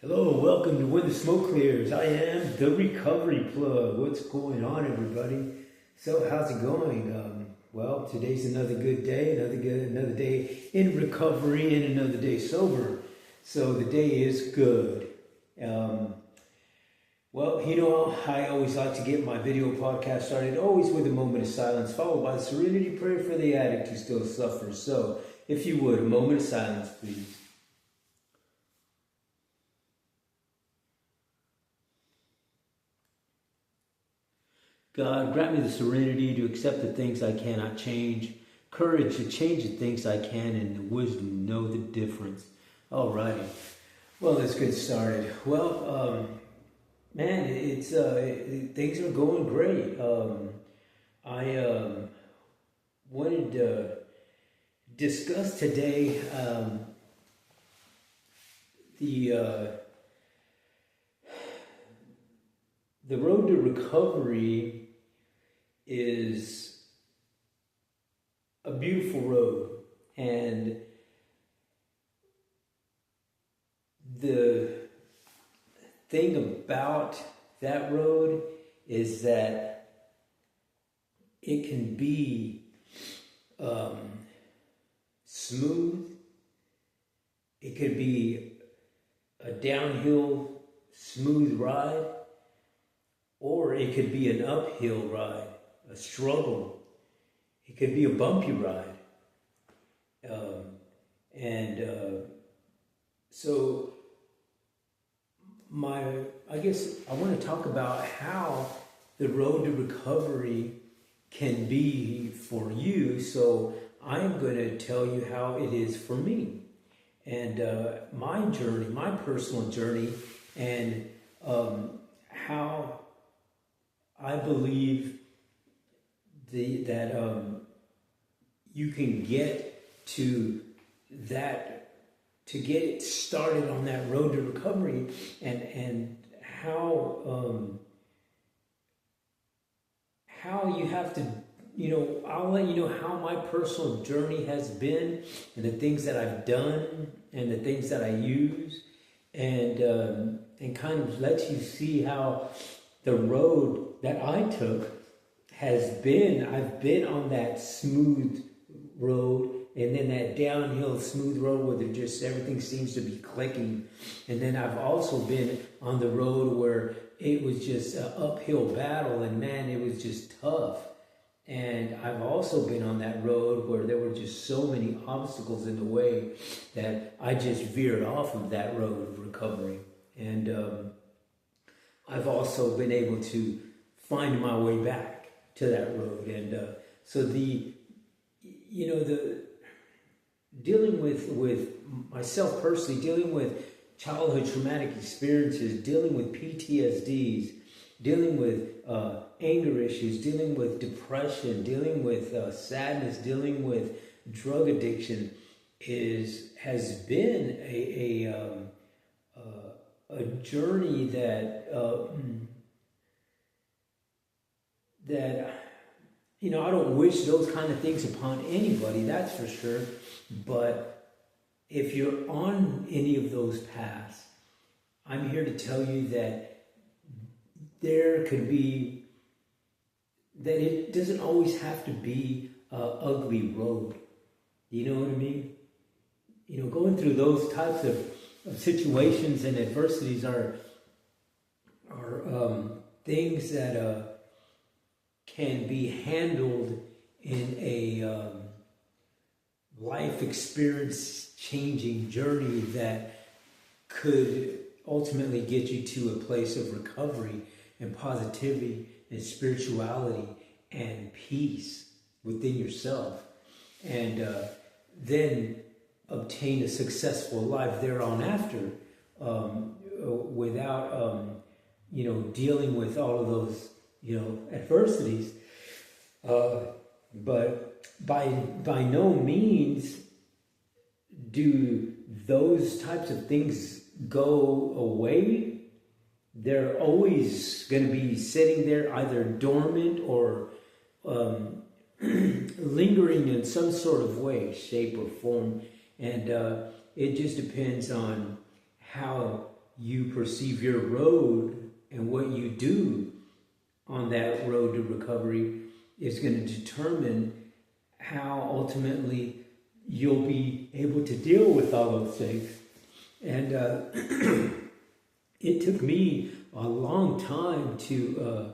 Hello, welcome to When the Smoke Clears. I am the Recovery Plug. What's going on, everybody? So, how's it going? Well, today's another good day, another day in recovery, and another day sober. So the day is good. I always like to get my video podcast started, always with a moment of silence, followed by a serenity prayer for the addict who still suffers. So, if you would, a moment of silence, please. God, grant me the serenity to accept the things I cannot change, courage to change the things I can, and the wisdom to know the difference. Alrighty. Well, let's get started. Well, it's things are going great. I wanted to discuss today the road to recovery is a beautiful road, and the thing about that road is that it can be smooth, it could be a downhill smooth ride, or it could be an uphill ride, a struggle. It could be a bumpy ride. So I guess I want to talk about how the road to recovery can be for you. So I'm going to tell you how it is for me. And my journey, my personal journey, and how I believe that you can get to that, to get it started on that road to recovery, and how you have to, I'll let you know how my personal journey has been, and the things that I've done, and the things that I use, and kind of let you see how the road that I took has been. I've been on that smooth road, and then that downhill smooth road where everything seems to be clicking. And then I've also been on the road where it was just an uphill battle, and man, it was just tough. And I've also been on that road where there were just so many obstacles in the way that I just veered off of that road of recovery. And I've also been able to find my way back to that road. And so the dealing with myself personally, dealing with childhood traumatic experiences, dealing with PTSDs, dealing with anger issues, dealing with depression, dealing with sadness, dealing with drug addiction has been a journey that I don't wish those kind of things upon anybody, that's for sure. But if you're on any of those paths, I'm here to tell you that there could be, that it doesn't always have to be an ugly road. You know what I mean? Going through those types of situations and adversities are things that can be handled in a life experience changing journey that could ultimately get you to a place of recovery and positivity and spirituality and peace within yourself, and then obtain a successful life thereon after, without dealing with all of those adversities. But by no means do those types of things go away. They're always going to be sitting there, either dormant or lingering in some sort of way, shape, or form. And it just depends on how you perceive your road and what you do on that road to recovery is going to determine how ultimately you'll be able to deal with all those things. And it took me a long time to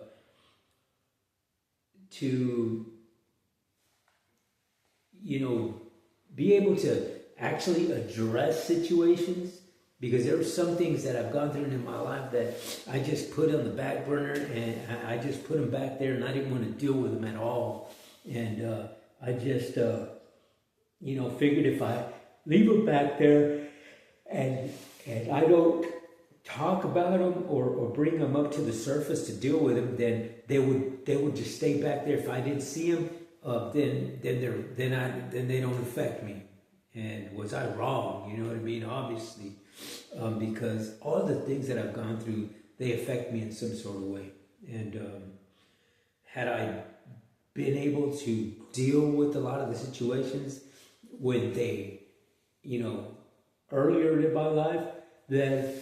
be able to actually address situations, because there were some things that I've gone through in my life that I just put on the back burner, and I just put them back there, and I didn't want to deal with them at all. And I just, figured if I leave them back there and I don't talk about them or bring them up to the surface to deal with them, then they would just stay back there. If I didn't see them, then they don't affect me. And was I wrong? You know what I mean? Obviously, because all the things that I've gone through, they affect me in some sort of way. And had I been able to deal with a lot of the situations when they, earlier in my life, then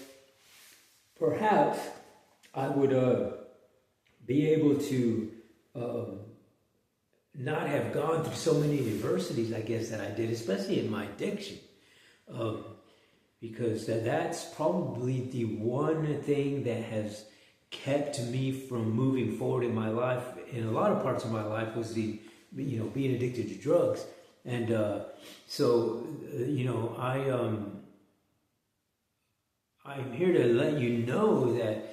perhaps I would be able to not have gone through so many adversities, I guess, that I did, especially in my addiction. Because that's probably the one thing that has kept me from moving forward in my life. In a lot of parts of my life was being addicted to drugs. And I'm here to let you know that,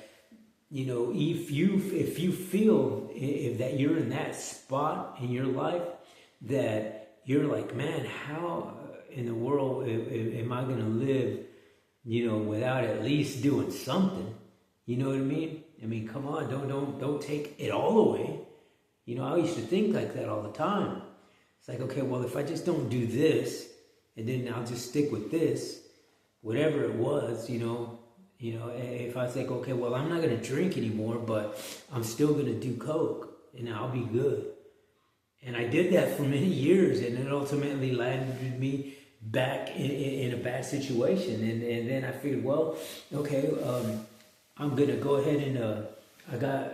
if you feel that you're in that spot in your life that you're like, man, how in the world am I going to live, without at least doing something? You know what I mean? I mean, come on, don't take it all away. I used to think like that all the time. It's like, okay, well, if I just don't do this, and then I'll just stick with this, whatever it was, if I think, okay, well, I'm not going to drink anymore, but I'm still going to do coke, and I'll be good. And I did that for many years, and it ultimately landed me back in a bad situation. And then I figured, well, okay, I'm going to go ahead and I got,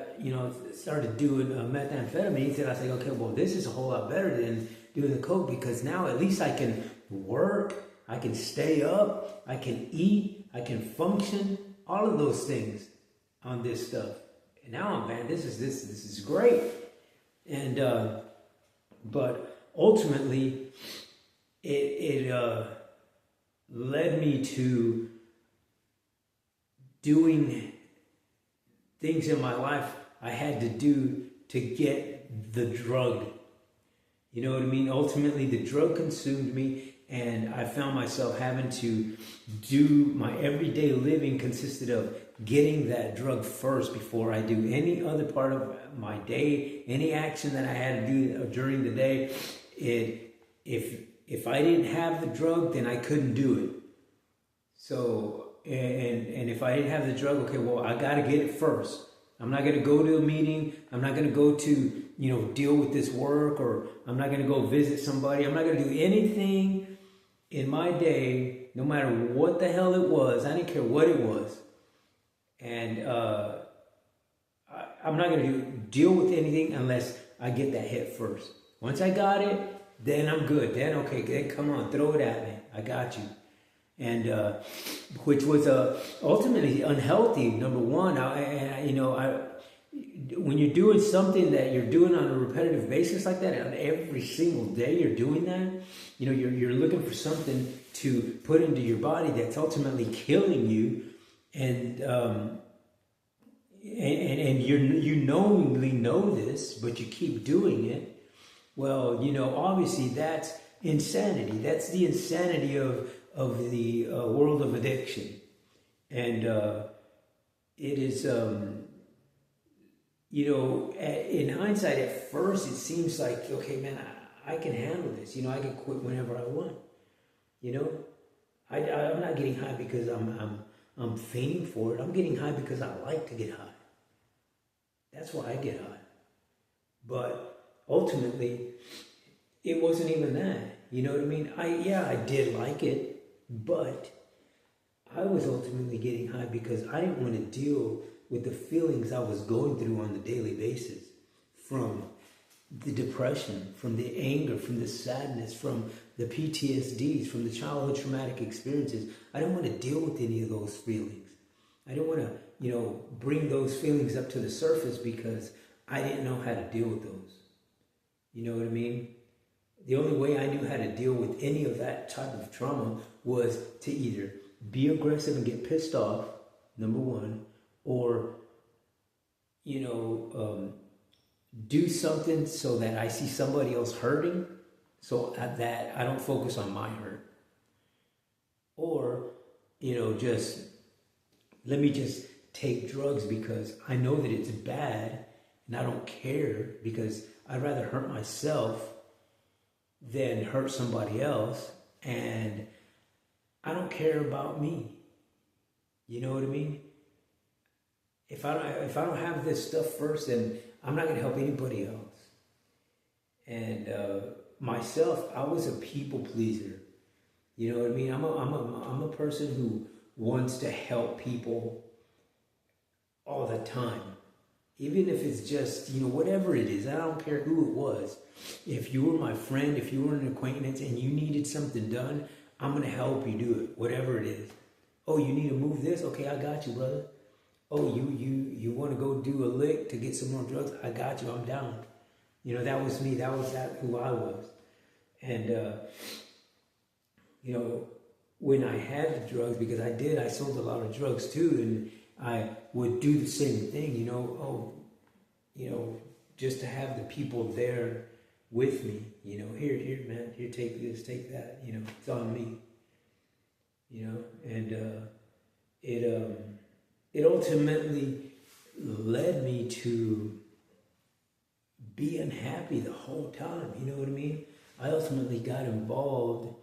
started doing methamphetamines, and I said, okay, well, this is a whole lot better than doing the coke, because now at least I can work, I can stay up, I can eat, I can function, all of those things on this stuff. And now, man, this is great. And but ultimately, it led me to doing things in my life I had to do to get the drug. You know what I mean? Ultimately, the drug consumed me, and I found myself having to do my everyday living consisted of getting that drug first before I do any other part of my day, any action that I had to do during the day. If I didn't have the drug, then I couldn't do it. So, and if I didn't have the drug, okay, well, I got to get it first. I'm not going to go to a meeting. I'm not going to go to, deal with this work, or I'm not going to go visit somebody. I'm not going to do anything in my day, no matter what the hell it was. I didn't care what it was. And I'm not going to deal with anything unless I get that hit first. Once I got it, then I'm good. Then, okay, then come on, throw it at me. I got you. And which was ultimately unhealthy, number one. When you're doing something that you're doing on a repetitive basis like that, and every single day you're doing that, you're looking for something to put into your body that's ultimately killing you, and you knowingly know this, but you keep doing it. Well, obviously that's insanity. That's the insanity of the world of addiction. And it is, in hindsight, at first it seems like, okay, man, I can handle this. I can quit whenever I want. I'm not getting high because I'm fiending for it. I'm getting high because I like to get high. That's why I get high. But ultimately, it wasn't even that. You know what I mean? I did like it, but I was ultimately getting high because I didn't want to deal with the feelings I was going through on a daily basis, from the depression, from the anger, from the sadness, from the PTSDs, from the childhood traumatic experiences. I didn't want to deal with any of those feelings. I didn't want to, bring those feelings up to the surface because I didn't know how to deal with those. You know what I mean? The only way I knew how to deal with any of that type of trauma was to either be aggressive and get pissed off, number one, or, do something so that I see somebody else hurting, so that I don't focus on my hurt. Or, just let me just take drugs because I know that it's bad and I don't care, because I'd rather hurt myself than hurt somebody else, and I don't care about me. You know what I mean? If I don't have this stuff first, then I'm not going to help anybody else. And myself, I was a people pleaser. You know what I mean? I'm a person who wants to help people all the time. Even if it's just, whatever it is, I don't care who it was. If you were my friend, if you were an acquaintance and you needed something done, I'm going to help you do it, whatever it is. Oh, you need to move this? Okay, I got you, brother. Oh, you want to go do a lick to get some more drugs? I got you, I'm down. That was me. That was who I was. And, when I had the drugs, because I sold a lot of drugs too, and I would do the same thing, just to have the people there with me, here, man, here, take this, take that, it's on me, and it ultimately led me to be unhappy the whole time, you know what I mean? I ultimately got involved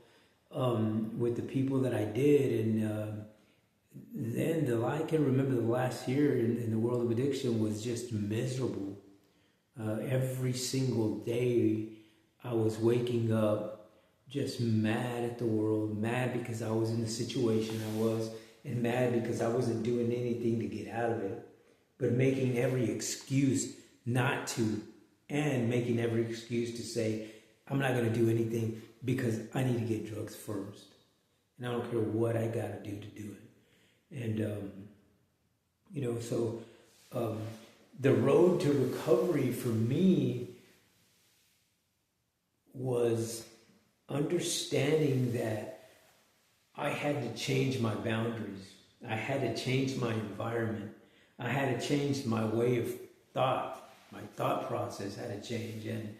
with the people that I did, and then I can remember the last year in the world of addiction was just miserable. Every single day I was waking up just mad at the world, mad because I was in the situation I was, and mad because I wasn't doing anything to get out of it, but making every excuse not to, and making every excuse to say, I'm not going to do anything because I need to get drugs first. And I don't care what I got to do it. And, the road to recovery for me was understanding that I had to change my boundaries. I had to change my environment. I had to change my way of thought. My thought process had to change. And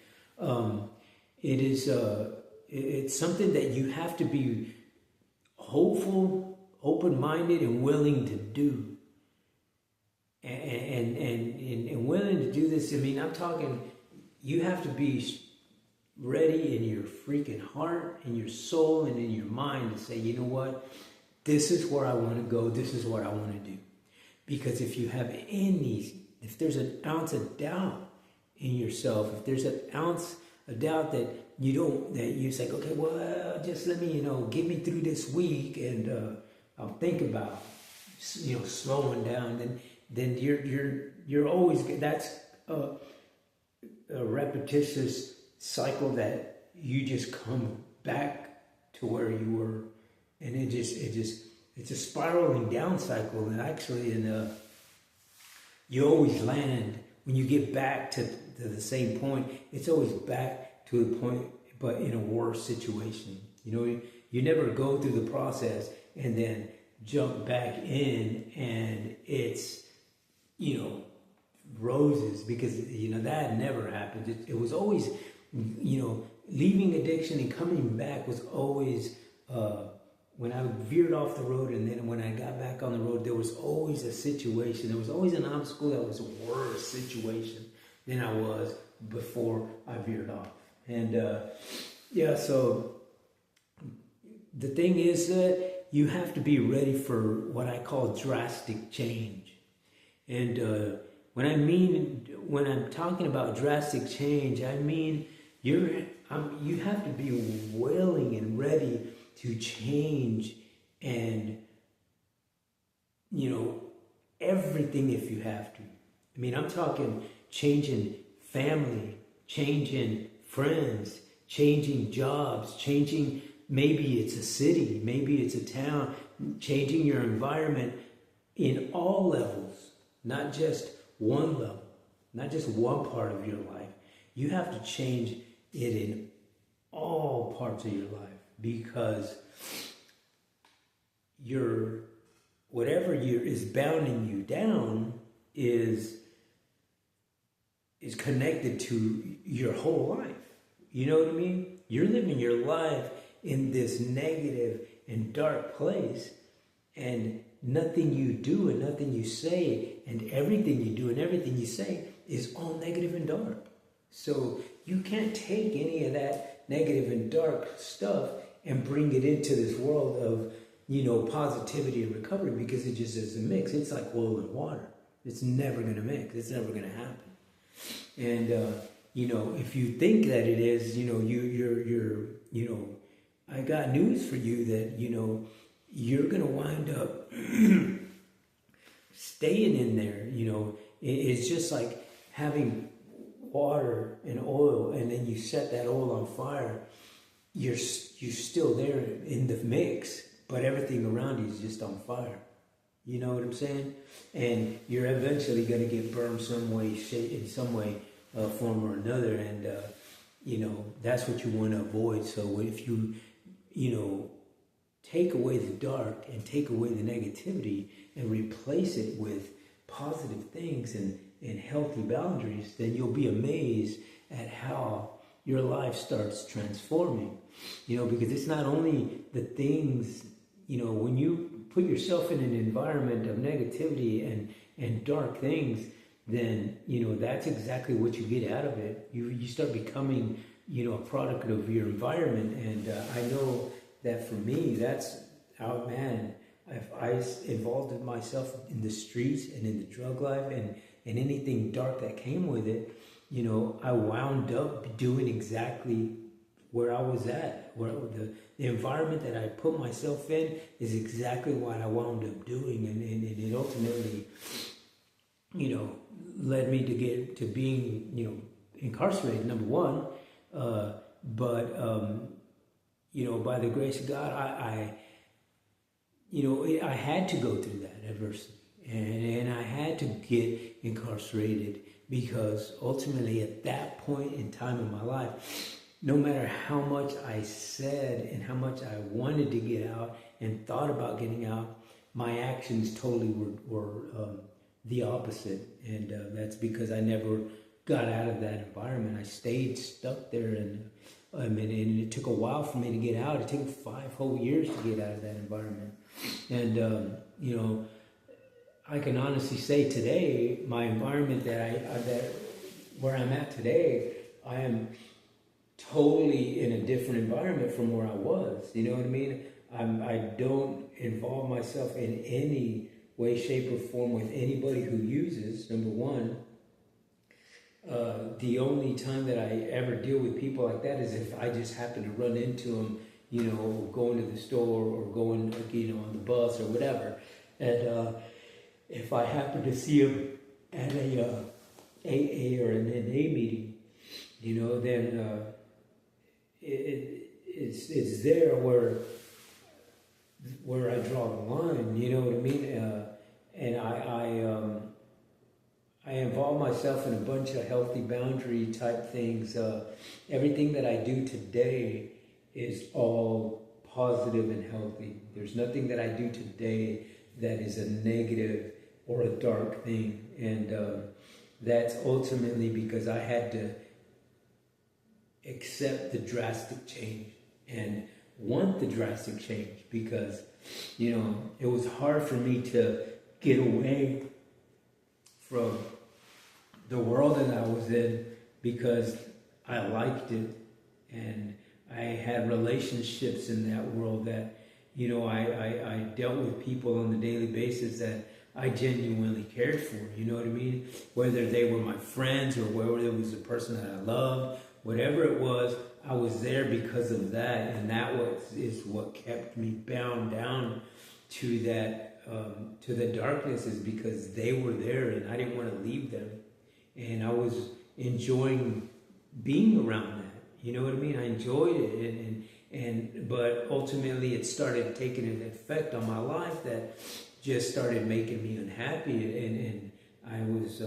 it's something that you have to be hopeful, open-minded, and willing to do. And willing to do this, I'm talking, you have to be ready in your freaking heart, in your soul, and in your mind to say, you know what? This is where I want to go. This is what I want to do. Because if there's an ounce of doubt in yourself, if there's an ounce of doubt that you say, okay, well, just let me, get me through this week, and I'll think about, slowing down, then you're always, that's a repetitious cycle that you just come back to where you were, and it's a spiraling down cycle, and actually, you always land, when you get back to the same point, it's always back to the point, but in a worse situation. You never go through the process and then jump back in and it's, roses, because, that never happened. It was always, leaving addiction and coming back was always, when I veered off the road, and then when I got back on the road, there was always a situation. There was always an obstacle that was a worse situation than I was before I veered off. And so the thing is that you have to be ready for what I call drastic change. And when I'm talking about drastic change, I mean you have to be willing and ready to change and everything if you have to. I mean, I'm talking changing family, changing friends, changing jobs, changing, maybe it's a city, maybe it's a town, changing your environment in all levels, not just one level, not just one part of your life. You have to change it in all parts of your life, because whatever is bounding you down is connected to your whole life. You know what I mean? You're living your life in this negative and dark place, and nothing you do and nothing you say and everything you do and everything you say is all negative and dark. So you can't take any of that negative and dark stuff and bring it into this world of, positivity and recovery, because it just doesn't mix. It's like oil and water. It's never going to mix. It's never going to happen. And, if you think that it is, you're I got news for you that, you're going to wind up staying in there. It's just like having water and oil, and then you set that oil on fire. You're still there in the mix, but everything around you is just on fire. You know what I'm saying? And you're eventually going to get burned some way, in some way, form or another. And, that's what you want to avoid. So if you, take away the dark and take away the negativity and replace it with positive things and healthy boundaries, then you'll be amazed at how your life starts transforming. Because it's not only the things, when you put yourself in an environment of negativity and dark things, then, that's exactly what you get out of it. You start becoming, a product of your environment. And I know that for me, that's how, man, if I involved myself in the streets and in the drug life and anything dark that came with it, I wound up doing exactly where I was at. Where the environment that I put myself in is exactly what I wound up doing. And it ultimately, led me to being, incarcerated, number one. But by the grace of God, I had to go through that adversity, and I had to get incarcerated, because ultimately at that point in time in my life, no matter how much I said and how much I wanted to get out and thought about getting out, my actions totally were the opposite. And that's because I never got out of that environment. I stayed stuck there, and and it took a while for me to get out. It took 5 whole years to get out of that environment. And I can honestly say today, my environment where I'm at today, I am totally in a different environment from where I was. You know what I mean? I don't involve myself in any way, shape, or form with anybody who uses, number one. The only time that I ever deal with people like that is if I just happen to run into them, going to the store or going, on the bus or whatever. And if I happen to see them at a AA or an NA meeting, then it's there where I draw the line. You know what I mean? And I involve myself in a bunch of healthy boundary type things. Everything that I do today is all positive and healthy. There's nothing that I do today that is a negative or a dark thing. And that's ultimately because I had to accept the drastic change and want the drastic change, because, it was hard for me to get away from the world that I was in, because I liked it, and I had relationships in that world that, I dealt with people on a daily basis that I genuinely cared for, you know what I mean? Whether they were my friends or whether it was the person that I loved, whatever it was, I was there because of that, and that is what kept me bound down to that to the darkness is because they were there and I didn't want to leave them. And I was enjoying being around that. You know what I mean? I enjoyed it, but ultimately it started taking an effect on my life that just started making me unhappy, and I was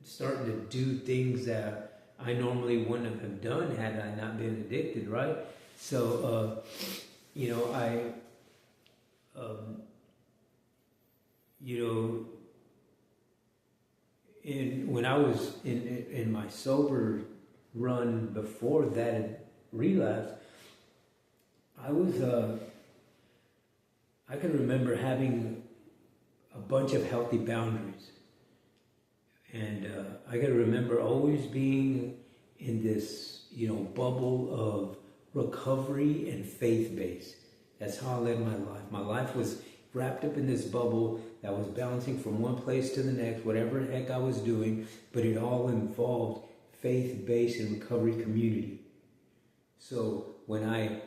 starting to do things that I normally wouldn't have done had I not been addicted, right? So, you know, when I was in my sober run before that relapse, I can remember having a bunch of healthy boundaries. And I can remember always being in this, bubble of recovery and faith-based. That's how I led my life. My life was wrapped up in this bubble that was bouncing from one place to the next, whatever the heck I was doing, but it all involved faith-based and recovery community. So when I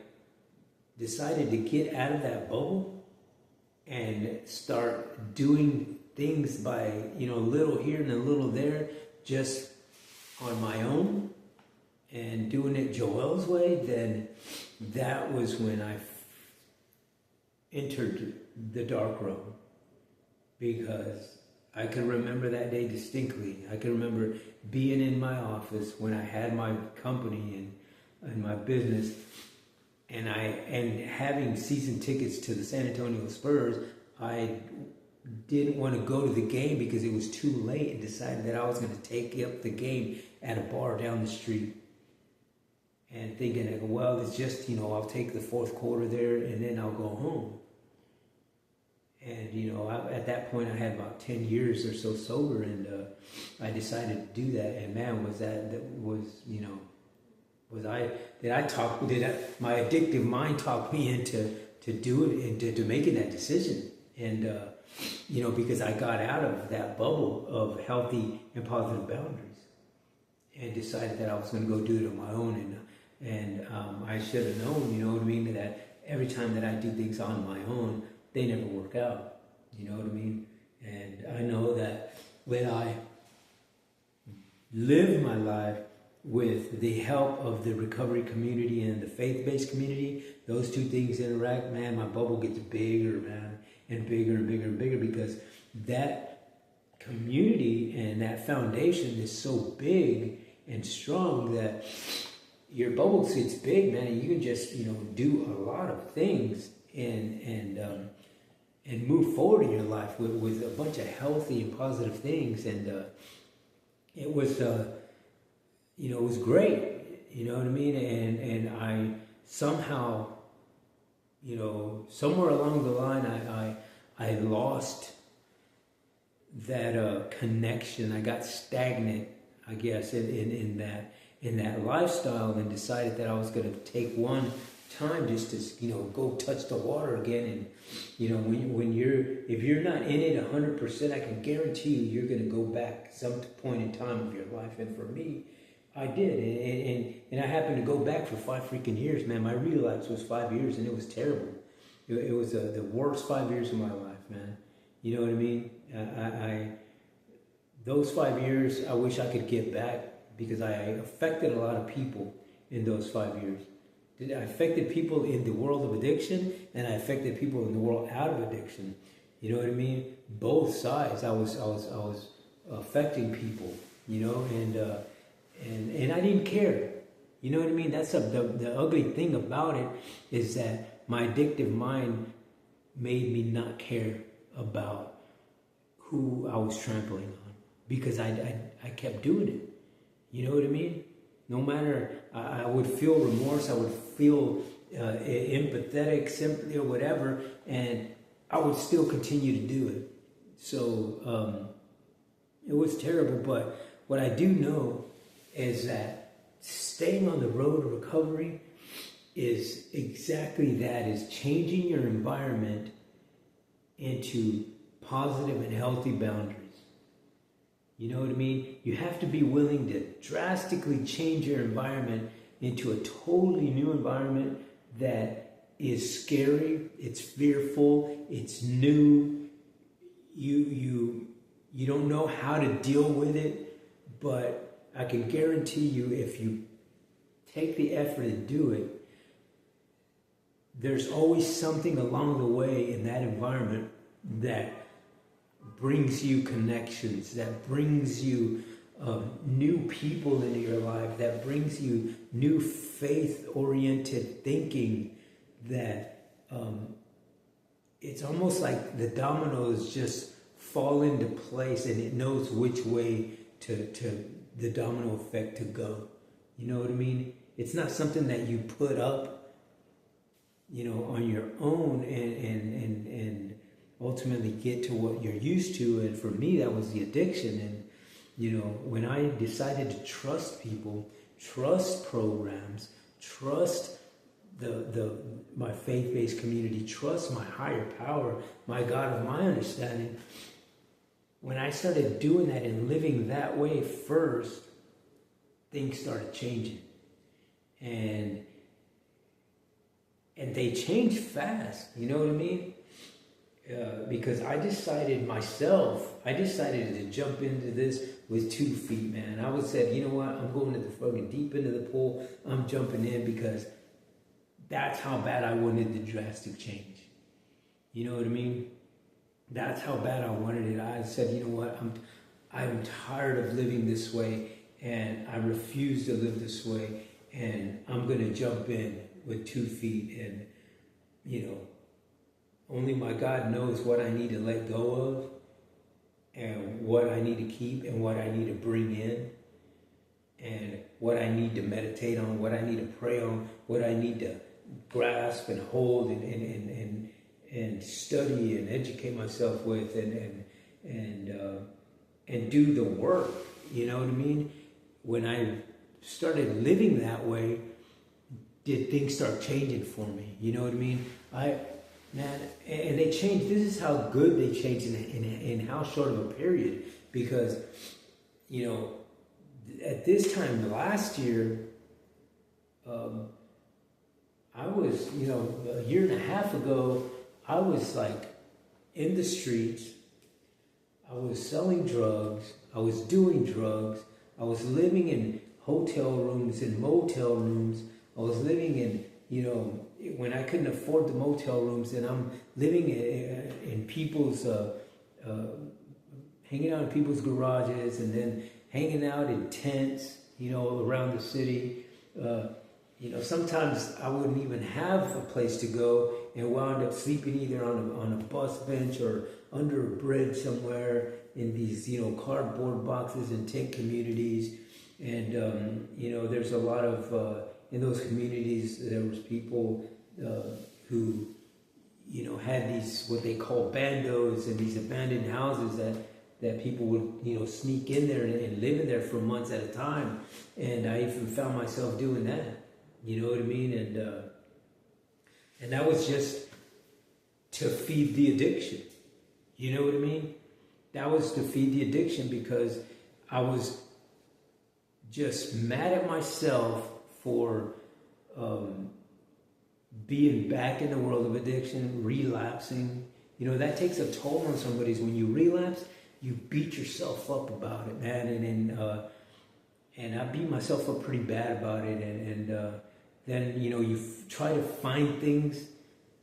decided to get out of that bubble and start doing things by, a little here and a little there, just on my own, and doing it Joel's way, then that was when I entered the dark room. Because I can remember that day distinctly. I can remember being in my office when I had my company and my business, and having season tickets to the San Antonio Spurs. I didn't want to go to the game because it was too late, and decided that I was going to take up the game at a bar down the street. And thinking, well, it's just, I'll take the fourth quarter there and then I'll go home. And, at that point I had about 10 years or so sober, and I decided to do that. And man, my addictive mind talked me into do it and to making that decision. And, because I got out of that bubble of healthy and positive boundaries and decided that I was going to go do it on my own. And I should have known, that every time that I do things on my own, they never work out. You know what I mean? And I know that when I live my life with the help of the recovery community and the faith-based community, those two things interact, man, my bubble gets bigger, man, and bigger and bigger and bigger, because that community and that foundation is so big and strong that your bubble gets big, man, and you can just, do a lot of things and move forward in your life with a bunch of healthy and positive things. And it was, it was great, you know what I mean? And I somehow, somewhere along the line, I lost that connection. I got stagnant, I guess, in that lifestyle, and decided that I was going to take one time just to go touch the water again. And if you're not in it 100%, I can guarantee you're going to go back some point in time of your life. And for me, I did, and I happened to go back for 5 freaking years, man. My relapse was 5 years, and it was terrible. It was the worst 5 years of my life, man. You know what I mean? Those 5 years, I wish I could get back, because I affected a lot of people in those 5 years. I affected people in the world of addiction, and I affected people in the world out of addiction. You know what I mean? Both sides. I was affecting people, and I didn't care. You know what I mean? That's the ugly thing about it, is that my addictive mind made me not care about who I was trampling on, because I kept doing it. You know what I mean? No matter, I would feel remorse, I would feel empathetic, sympathy, or whatever, and I would still continue to do it. So it was terrible. But what I do know is that staying on the road to recovery is exactly that, is changing your environment into positive and healthy boundaries. You know what I mean? You have to be willing to drastically change your environment into a totally new environment that is scary, it's fearful, it's new. You don't know how to deal with it, but I can guarantee you, if you take the effort to do it, there's always something along the way in that environment that brings you connections, that brings you new people into your life, that brings you new faith-oriented thinking, that it's almost like the dominoes just fall into place and it knows which way to the domino effect to go. You know what I mean? It's not something that you put up, on your own and ultimately get to what you're used to. And for me, that was the addiction. And, when I decided to trust people, trust programs, trust my faith-based community, trust my higher power, my God of my understanding, when I started doing that and living that way first, things started changing. And they changed fast, you know what I mean? Because I decided to jump into this with 2 feet, man. I said, you know what? I'm going to the fucking deep end of the pool. I'm jumping in because that's how bad I wanted the drastic change. You know what I mean? That's how bad I wanted it. I said, you know what? I'm tired of living this way, and I refuse to live this way, and I'm going to jump in with 2 feet, and, only my God knows what I need to let go of and what I need to keep and what I need to bring in and what I need to meditate on, what I need to pray on, what I need to grasp and hold and study and educate myself with and do the work. You know what I mean? When I started living that way, did things start changing for me? You know what I mean? And they changed. This is how good they changed in how short of a period. Because, at this time last year, I was, a year and a half ago, I was like in the streets. I was selling drugs. I was doing drugs. I was living in hotel rooms and motel rooms. I was living in, when I couldn't afford the motel rooms, then I'm living in people's, hanging out in people's garages, and then hanging out in tents, around the city. Sometimes I wouldn't even have a place to go and wound up sleeping either on a bus bench or under a bridge somewhere in these, cardboard boxes and tent communities. And, there's a lot of, in those communities, there was people who, had these, what they call bandos, and these abandoned houses that people would, sneak in there and live in there for months at a time. And I even found myself doing that. You know what I mean? And that was just to feed the addiction. You know what I mean? That was to feed the addiction, because I was just mad at myself for being back in the world of addiction, relapsing. That takes a toll on somebody. When you relapse, you beat yourself up about it, man. And I beat myself up pretty bad about it. And then, you try to find things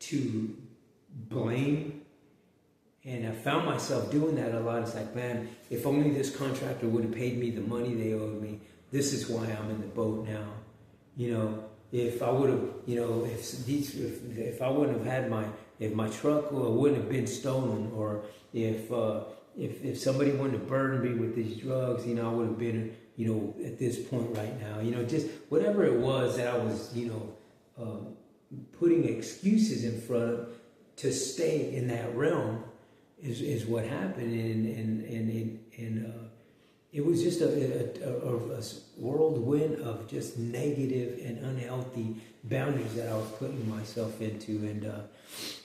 to blame. And I found myself doing that a lot. It's like, man, if only this contractor would have paid me the money they owed me, this is why I'm in the boat now. If I would have, if I wouldn't have had if my truck wouldn't have been stolen, or if somebody wouldn't have burdened me with these drugs, I would have been, at this point right now, just whatever it was that I was, putting excuses in front of to stay in that realm is what happened. And it was just a whirlwind of just negative and unhealthy boundaries that I was putting myself into. And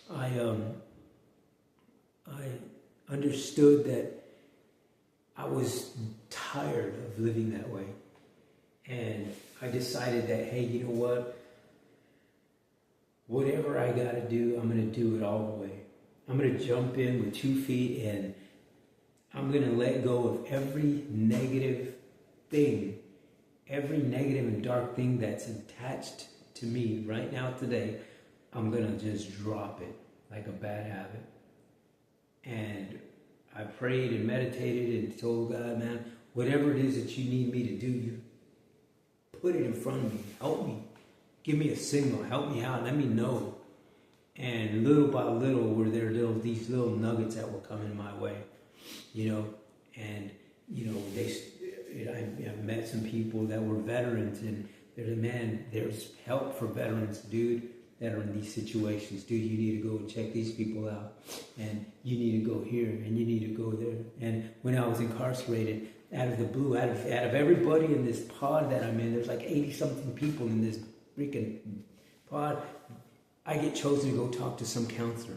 I understood that I was tired of living that way. And I decided that, hey, you know what? whatever I got to do, I'm going to do it all the way. I'm going to jump in with 2 feet, and I'm going to let go of every negative thing, every negative and dark thing that's attached to me right now today. I'm going to just drop it like a bad habit. And I prayed and meditated and told God, man, whatever it is that you need me to do, you put it in front of me. Help me. Give me a signal. Help me out. Let me know. And little by little were there these little nuggets that were coming my way, and I met some people that were veterans, and there's help for veterans, dude, that are in these situations. Dude, you need to go and check these people out, and you need to go here, and you need to go there. And when I was incarcerated, out of the blue, out of everybody in this pod that I'm in, there's like 80-something people in this freaking pod. I get chosen to go talk to some counselor.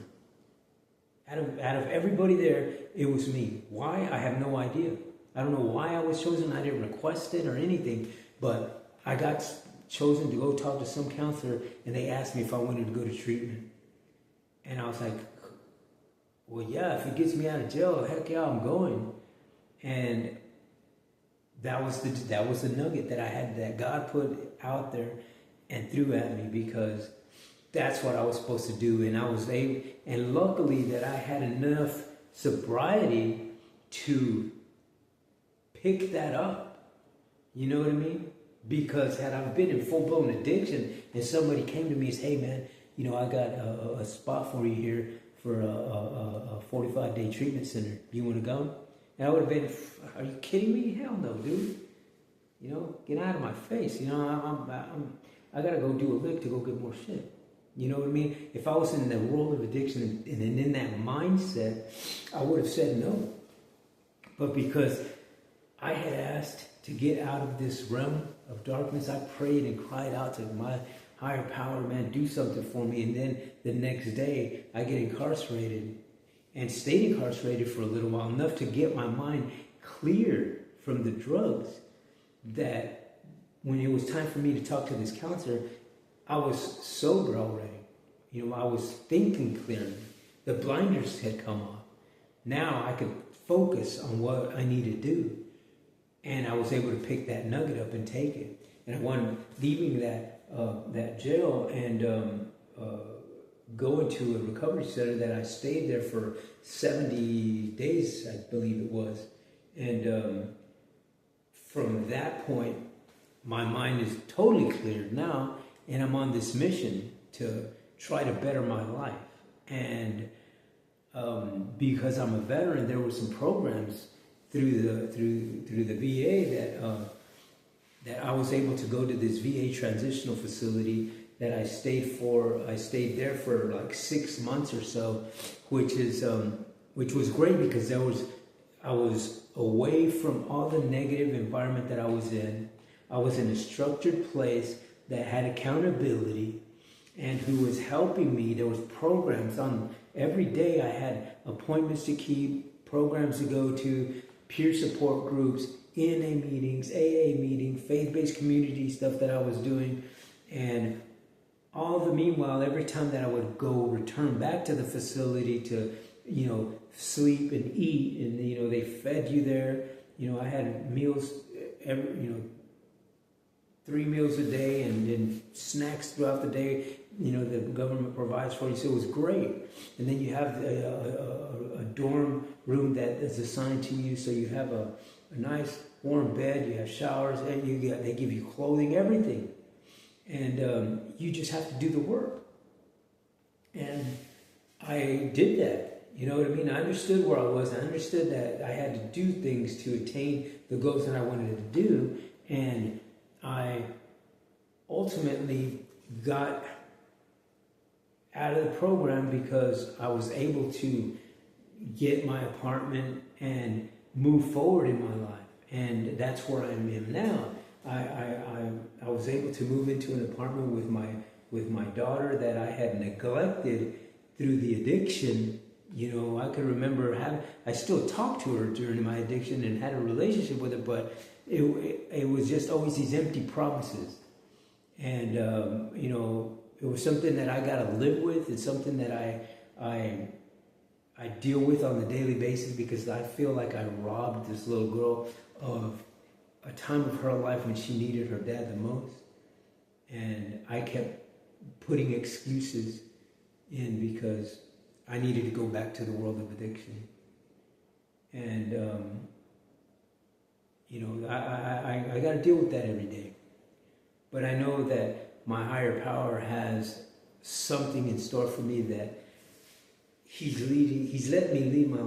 Out of everybody there, it was me. Why? I have no idea. I don't know why I was chosen. I didn't request it or anything, but I got chosen to go talk to some counselor, and they asked me if I wanted to go to treatment. And I was like, well, yeah, if it gets me out of jail, heck yeah, I'm going. And that was the nugget that I had, that God put out there and threw at me, because that's what I was supposed to do. And I was able, and luckily that I had enough sobriety to pick that up. You know what I mean? Because had I been in full-blown addiction and somebody came to me and said, hey man, I got a spot for you here for a 45-day treatment center. You want to go? And I would have been, are you kidding me? Hell no, dude. Get out of my face. I got to go do a lick to go get more shit. You know what I mean? If I was in the world of addiction and in that mindset, I would have said no. But because I had asked to get out of this realm of darkness, I prayed and cried out to my higher power, man, do something for me. And then the next day, I get incarcerated and stayed incarcerated for a little while, enough to get my mind clear from the drugs, that when it was time for me to talk to this counselor, I was sober already. I was thinking clearly. The blinders had come off. Now I could focus on what I needed to do. And I was able to pick that nugget up and take it. And I wanted, leaving that jail and going to a recovery center, that I stayed there for 70 days, I believe it was. And from that point, my mind is totally cleared now, and I'm on this mission to try to better my life. And because I'm a veteran, there were some programs through the VA that I was able to go to this VA transitional facility that I stayed there for like 6 months or so, which was great, because I was away from all the negative environment that I was in. I was in a structured place that had accountability and who was helping me. There was programs on every day. I had appointments to keep, programs to go to, peer support groups, NA meetings, AA meetings, faith-based community stuff that I was doing. And all the meanwhile, every time that I would return back to the facility to, sleep and eat, and, they fed you there. I had meals, 3 meals a day, and then snacks throughout the day, the government provides for you. So it was great. And then you have a dorm room that is assigned to you. So you have a nice warm bed, you have showers, and they give you clothing, everything. And you just have to do the work. And I did that. You know what I mean? I understood where I was. I understood that I had to do things to attain the goals that I wanted to do. And I ultimately got out of the program because I was able to get my apartment and move forward in my life. And that's where I am now. I was able to move into an apartment with my daughter that I had neglected through the addiction. I could remember I still talked to her during my addiction and had a relationship with her, but it was just always these empty promises. And, it was something that I got to live with. It's something that I deal with on a daily basis, because I feel like I robbed this little girl of a time of her life when she needed her dad the most. And I kept putting excuses in because I needed to go back to the world of addiction. And, I got to deal with that every day. But I know that my higher power has something in store for me, that He's letting me lead my